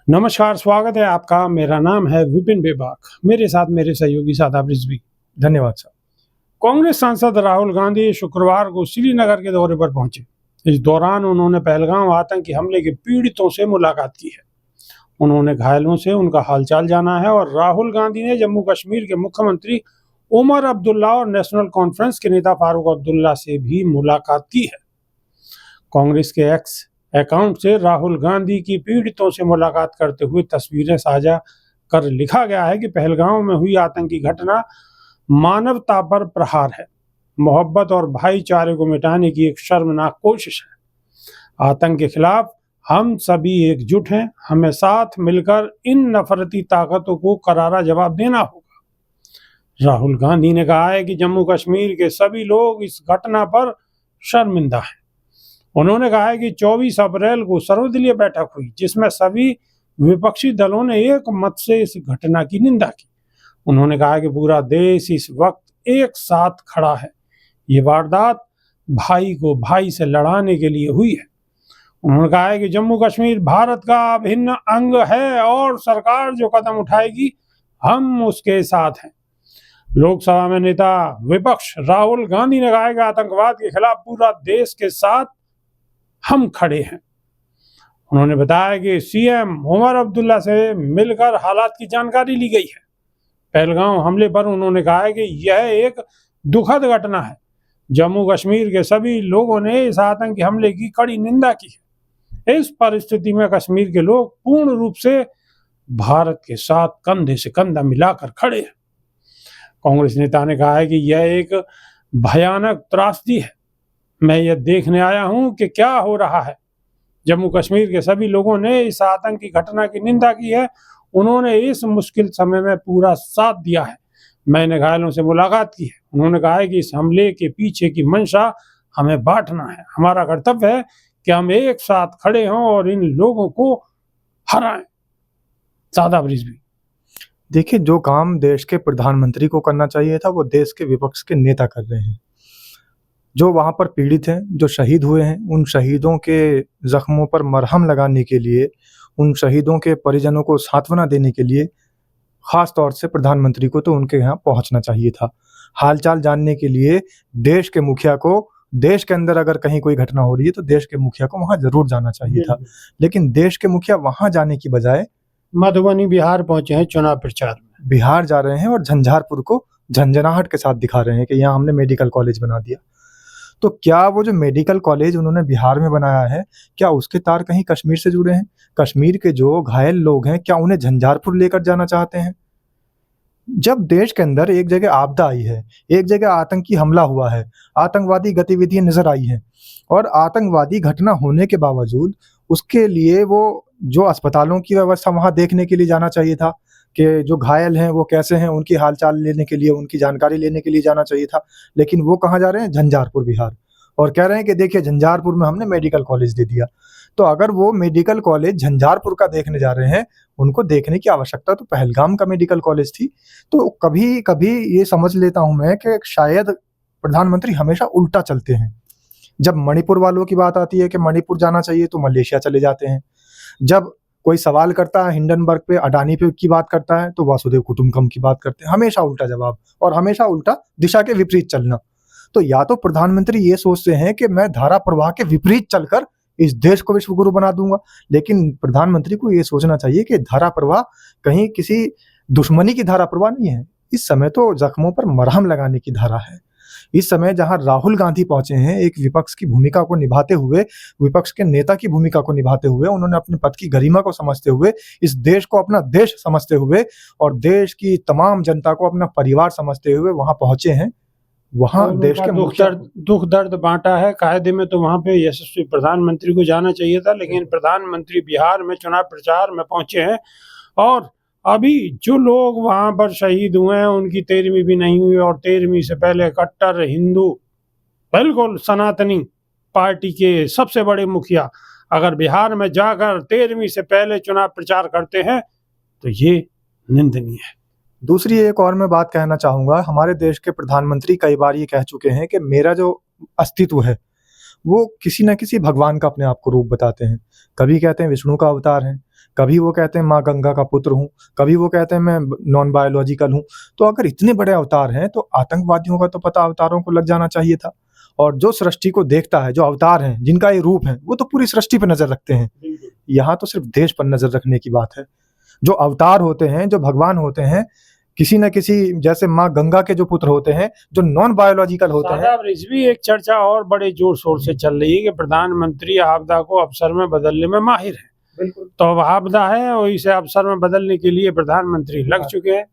नमस्कार, स्वागत है आपका। मेरा नाम है विपिन बेबाक। मेरे साथ मेरे सहयोगी शादाब रिजवी। धन्यवाद सर। कांग्रेस सांसद राहुल गांधी शुक्रवार को श्रीनगर के दौरे पर पहुंचे। इस दौरान उन्होंने पहलगाम आतंकी हमले के पीड़ितों से मुलाकात की है। उन्होंने घायलों से उनका हालचाल जाना है और राहुल गांधी ने जम्मू कश्मीर के मुख्यमंत्री उमर अब्दुल्ला और नेशनल कॉन्फ्रेंस के नेता फारूक अब्दुल्ला से भी मुलाकात की है। कांग्रेस के एक्स अकाउंट से राहुल गांधी की पीड़ितों से मुलाकात करते हुए तस्वीरें साझा कर लिखा गया है कि पहलगाम में हुई आतंकी घटना मानवता पर प्रहार है, मोहब्बत और भाईचारे को मिटाने की एक शर्मनाक कोशिश है। आतंक के खिलाफ हम सभी एकजुट हैं। हमें साथ मिलकर इन नफरती ताकतों को करारा जवाब देना होगा। राहुल गांधी ने कहा है कि जम्मू कश्मीर के सभी लोग इस घटना पर शर्मिंदा हैं। उन्होंने कहा है कि 24 अप्रैल को सर्वदलीय बैठक हुई जिसमें सभी विपक्षी दलों ने एक मत से इस घटना की निंदा की। उन्होंने कहा कि पूरा देश इस वक्त एक साथ खड़ा है। ये वारदात भाई को भाई से लड़ाने के लिए हुई है। उन्होंने कहा है कि जम्मू कश्मीर भारत का अभिन्न अंग है और सरकार जो कदम उठाएगी हम उसके साथ हैं। लोकसभा में नेता विपक्ष राहुल गांधी ने कहा है कि आतंकवाद के खिलाफ पूरा देश के साथ हम खड़े हैं। उन्होंने बताया कि सीएम उमर अब्दुल्ला से मिलकर हालात की जानकारी ली गई है। पहलगाम हमले पर उन्होंने कहा है कि यह एक दुखद घटना है। जम्मू कश्मीर के सभी लोगों ने इस आतंकी हमले की कड़ी निंदा की है। इस परिस्थिति में कश्मीर के लोग पूर्ण रूप से भारत के साथ कंधे से कंधा मिलाकर खड़े हैं। कांग्रेस नेता ने कहा है कि यह एक भयानक त्रासदी है। मैं यह देखने आया हूं कि क्या हो रहा है। जम्मू कश्मीर के सभी लोगों ने इस आतंकी घटना की निंदा की है। उन्होंने इस मुश्किल समय में पूरा साथ दिया है। मैंने घायलों से मुलाकात की है। उन्होंने कहा है कि इस हमले के पीछे की मंशा हमें बांटना है। हमारा कर्तव्य है कि हम एक साथ खड़े हों और इन लोगों को हराएं। शादाब रिजवी। देखिए, जो काम देश के प्रधानमंत्री को करना चाहिए था वो देश के विपक्ष के नेता कर रहे हैं। जो वहाँ पर पीड़ित हैं, जो शहीद हुए हैं, उन शहीदों के जख्मों पर मरहम लगाने के लिए, उन शहीदों के परिजनों को सांत्वना देने के लिए खास तौर से प्रधानमंत्री को तो उनके यहाँ पहुँचना चाहिए था। हालचाल जानने के लिए देश के मुखिया को, देश के अंदर अगर कहीं कोई घटना हो रही है तो देश के मुखिया को वहाँ जरूर जाना चाहिए था। लेकिन देश के मुखिया वहाँ जाने की बजाय मधुबनी बिहार पहुंचे हैं चुनाव प्रचार में। बिहार जा रहे हैं और झंझारपुर को झंझनाहट के साथ दिखा रहे हैं कि यहाँ हमने मेडिकल कॉलेज बना दिया। तो क्या वो जो मेडिकल कॉलेज उन्होंने बिहार में बनाया है, क्या उसके तार कहीं कश्मीर से जुड़े हैं? कश्मीर के जो घायल लोग हैं, क्या उन्हें झंझारपुर लेकर जाना चाहते हैं? जब देश के अंदर एक जगह आपदा आई है, एक जगह आतंकी हमला हुआ है, आतंकवादी गतिविधियां नजर आई हैं और आतंकवादी घटना होने के बावजूद उसके लिए वो जो अस्पतालों की व्यवस्था वहां देखने के लिए जाना चाहिए था कि जो घायल हैं वो कैसे हैं, उनकी हालचाल लेने के लिए, उनकी जानकारी लेने के लिए जाना चाहिए था। लेकिन वो कहाँ जा रहे हैं? झंझारपुर बिहार, और कह रहे हैं कि देखिए झंझारपुर में हमने मेडिकल कॉलेज दे दिया। तो अगर वो मेडिकल कॉलेज झंझारपुर का देखने जा रहे हैं, उनको देखने की आवश्यकता तो पहलगाम का मेडिकल कॉलेज थी। तो कभी कभी ये समझ लेता हूं मैं कि शायद प्रधानमंत्री हमेशा उल्टा चलते हैं। जब मणिपुर वालों की बात आती है कि मणिपुर जाना चाहिए तो मलेशिया चले जाते हैं। जब कोई सवाल करता है हिंडनबर्ग पे, अडानी पे की बात करता है तो वासुदेव कुटुंबकम की बात करते हैं। हमेशा उल्टा जवाब और हमेशा उल्टा दिशा के विपरीत चलना। तो या तो प्रधानमंत्री ये सोचते हैं कि मैं धारा प्रवाह के विपरीत चलकर इस देश को विश्व गुरु बना दूंगा, लेकिन प्रधानमंत्री को ये सोचना चाहिए कि धारा प्रवाह कहीं किसी दुश्मनी की धारा प्रवाह नहीं है। इस समय तो जख्मों पर मरहम लगाने की धारा है। इस समय जहां राहुल गांधी पहुंचे हैं, एक विपक्ष की भूमिका को निभाते हुए, विपक्ष के नेता की भूमिका को निभाते हुए, उन्होंने अपने पद की गरिमा को समझते हुए, इस देश को अपना देश समझते हुए और देश की तमाम जनता को अपना परिवार समझते हुए वहां पहुंचे हैं। वहां देश के दुख दर्द बांटा है। कायदे में तो वहां पे यशस्वी प्रधानमंत्री को जाना चाहिए था, लेकिन प्रधानमंत्री बिहार में चुनाव प्रचार में पहुंचे हैं और अभी जो लोग वहां पर शहीद हुए हैं उनकी 13वीं भी नहीं हुई और 13वीं से पहले कट्टर हिंदू, बिल्कुल सनातनी पार्टी के सबसे बड़े मुखिया अगर बिहार में जाकर 13वीं से पहले चुनाव प्रचार करते हैं तो ये निंदनीय है। दूसरी एक और मैं बात कहना चाहूंगा, हमारे देश के प्रधानमंत्री कई बार ये कह चुके हैं कि मेरा जो अस्तित्व है वो किसी न किसी भगवान का अपने आप को रूप बताते हैं। कभी कहते हैं विष्णु का अवतार है, कभी वो कहते हैं माँ गंगा का पुत्र हूँ, कभी वो कहते हैं मैं नॉन बायोलॉजिकल हूँ। तो अगर इतने बड़े अवतार हैं तो आतंकवादियों का तो पता अवतारों को लग जाना चाहिए था। और जो सृष्टि को देखता है, जो अवतार हैं, जिनका ये रूप है, वो तो पूरी सृष्टि पर नजर रखते हैं। यहाँ तो सिर्फ देश पर नजर रखने की बात है। जो अवतार होते हैं, जो भगवान होते हैं, किसी न किसी, जैसे माँ गंगा के जो पुत्र होते हैं, जो नॉन बायोलॉजिकल होते हैं। साहब, इस भी एक चर्चा और बड़े जोर शोर से चल रही है कि प्रधानमंत्री आपदा को अवसर में बदलने में माहिर है। बिल्कुल। तो अब आपदा है और इसे अवसर में बदलने के लिए प्रधानमंत्री लग चुके हैं।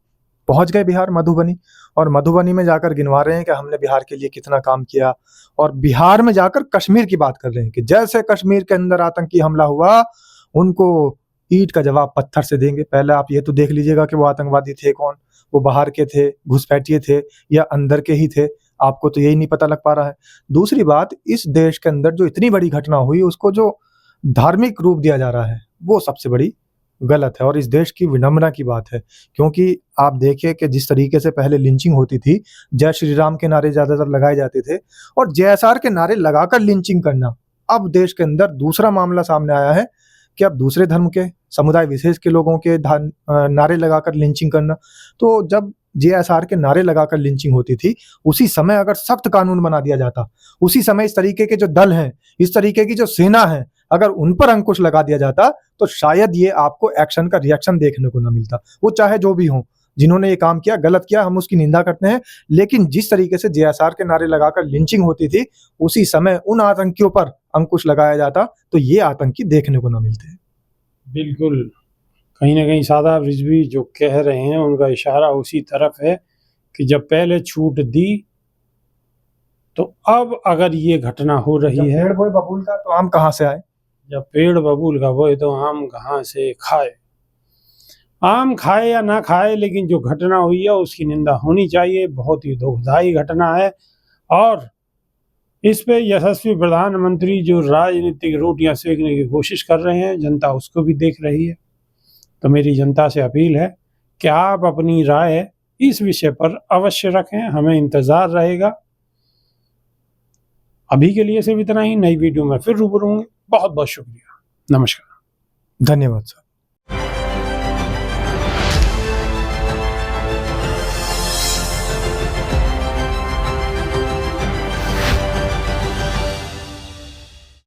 पहुंच गए बिहार, मधुबनी, और मधुबनी में जाकर गिनवा रहे हैं कि हमने बिहार के लिए कितना काम किया। और बिहार में जाकर कश्मीर की बात कर रहे हैं कि जैसे कश्मीर के अंदर आतंकी हमला हुआ, उनको ईंट का जवाब पत्थर से देंगे। पहले आप ये तो देख लीजिएगा कि वो आतंकवादी थे कौन, वो बाहर के थे, घुसपैठिए थे, या अंदर के ही थे। आपको तो यही नहीं पता लग पा रहा है। दूसरी बात, इस देश के अंदर जो इतनी बड़ी घटना हुई, उसको जो धार्मिक रूप दिया जा रहा है, वो सबसे बड़ी गलत है और इस देश की विडंबना की बात है। क्योंकि आप देखिए कि जिस तरीके से पहले लिंचिंग होती थी, जय श्री राम के नारे ज्यादातर लगाए जाते थे, और जेएसआर के नारे लगाकर लिंचिंग करना। अब देश के अंदर दूसरा मामला सामने आया है कि अब दूसरे धर्म के, समुदाय विशेष के लोगों के नारे लगाकर लिंचिंग करना। तो जब जेएसआर के नारे लगाकर लिंचिंग होती थी, उसी समय अगर सख्त कानून बना दिया जाता, उसी समय इस तरीके के जो दल हैं, इस तरीके की जो सेना है, अगर उन पर अंकुश लगा दिया जाता, तो शायद ये आपको एक्शन का रिएक्शन देखने को ना मिलता। वो चाहे जो भी हो, जिन्होंने ये काम किया, गलत किया, हम उसकी निंदा करते हैं, लेकिन जिस तरीके से जेएसआर के नारे लगाकर लिंचिंग होती थी, उसी समय उन आतंकियों पर अंकुश लगाया जाता, तो ये आतंकी देखने को ना मिलते। बिल्कुल, कहीं ना कहीं सादाब रिजवी जो कह रहे हैं, उनका इशारा उसी तरफ है कि जब पहले छूट दी, तो अब अगर ये घटना हो रही है, पेड़ बोए बबूल का तो आम कहाँ से आए। जब पेड़ बबूल का बोए तो आम कहाँ से खाए। आम खाए या ना खाए, लेकिन जो घटना हुई है उसकी निंदा होनी चाहिए। बहुत ही दुखदाई घटना है और इस पे यशस्वी प्रधानमंत्री जो राजनीतिक रोटियां सेकने की कोशिश कर रहे हैं, जनता उसको भी देख रही है। तो मेरी जनता से अपील है कि आप अपनी राय इस विषय पर अवश्य रखें, हमें इंतजार रहेगा। अभी के लिए सिर्फ इतना ही। नई वीडियो में फिर रूबरू होंगे। बहुत बहुत शुक्रिया। नमस्कार। धन्यवाद सर।